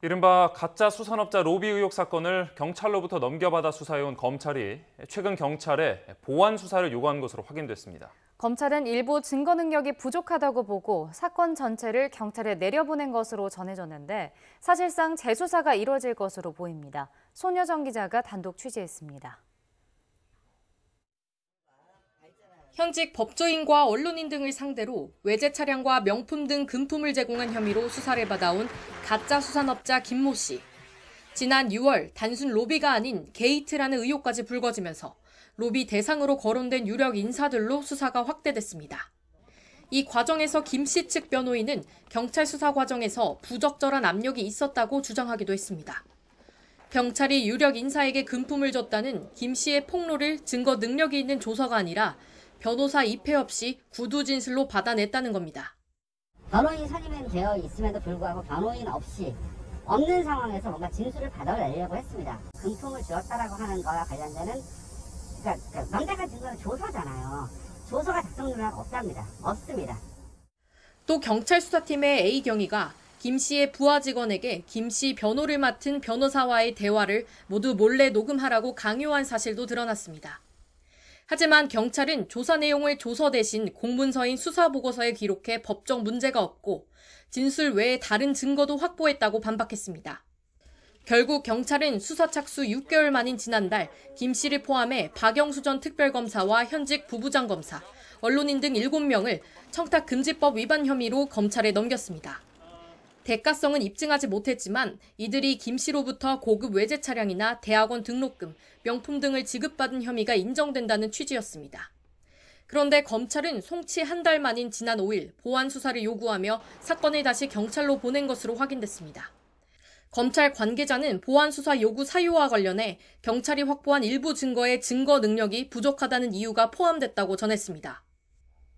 이른바 가짜 수산업자 로비 의혹 사건을 경찰로부터 넘겨받아 수사해온 검찰이 최근 경찰에 보완 수사를 요구한 것으로 확인됐습니다. 검찰은 일부 증거 능력이 부족하다고 보고 사건 전체를 경찰에 내려보낸 것으로 전해졌는데 사실상 재수사가 이뤄질 것으로 보입니다. 손여정 기자가 단독 취재했습니다. 현직 법조인과 언론인 등을 상대로 외제 차량과 명품 등 금품을 제공한 혐의로 수사를 받아온 가짜 수산업자 김모 씨. 지난 6월 단순 로비가 아닌 게이트라는 의혹까지 불거지면서 로비 대상으로 거론된 유력 인사들로 수사가 확대됐습니다. 이 과정에서 김 씨 측 변호인은 경찰 수사 과정에서 부적절한 압력이 있었다고 주장하기도 했습니다. 경찰이 유력 인사에게 금품을 줬다는 김 씨의 폭로를 증거 능력이 있는 조서가 아니라 변호사 입회 없이 구두 진술로 받아냈다는 겁니다. 변호인 선임은 되어 있음에도 불구하고 변호인 없이 없는 상황에서 뭔가 진술을 받아내려고 했습니다. 금품을 주었다라고 하는 거와 관련되는 그러니까 명백한 증거는 조서잖아요. 조서가 작성 능력 없답니다. 없습니다. 또 경찰 수사팀의 A 경위가 김 씨의 부하 직원에게 김 씨 변호를 맡은 변호사와의 대화를 모두 몰래 녹음하라고 강요한 사실도 드러났습니다. 하지만 경찰은 조사 내용을 조서 대신 공문서인 수사보고서에 기록해 법적 문제가 없고 진술 외에 다른 증거도 확보했다고 반박했습니다. 결국 경찰은 수사 착수 6개월 만인 지난달 김 씨를 포함해 박영수 전 특별검사와 현직 부부장 검사, 언론인 등 7명을 청탁금지법 위반 혐의로 검찰에 넘겼습니다. 대가성은 입증하지 못했지만 이들이 김 씨로부터 고급 외제 차량이나 대학원 등록금, 명품 등을 지급받은 혐의가 인정된다는 취지였습니다. 그런데 검찰은 송치 한 달 만인 지난 5일 보완 수사를 요구하며 사건을 다시 경찰로 보낸 것으로 확인됐습니다. 검찰 관계자는 보완 수사 요구 사유와 관련해 경찰이 확보한 일부 증거의 증거 능력이 부족하다는 이유가 포함됐다고 전했습니다.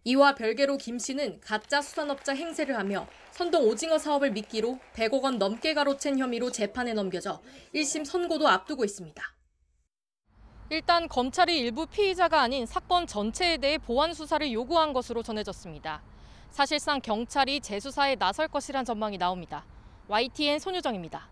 이와 별개로 김 씨는 가짜 수산업자 행세를 하며 선동 오징어 사업을 미끼로 100억 원 넘게 가로챈 혐의로 재판에 넘겨져 1심 선고도 앞두고 있습니다. 일단 검찰이 일부 피의자가 아닌 사건 전체에 대해 보완 수사를 요구한 것으로 전해졌습니다. 사실상 경찰이 재수사에 나설 것이란 전망이 나옵니다. YTN 손유정입니다.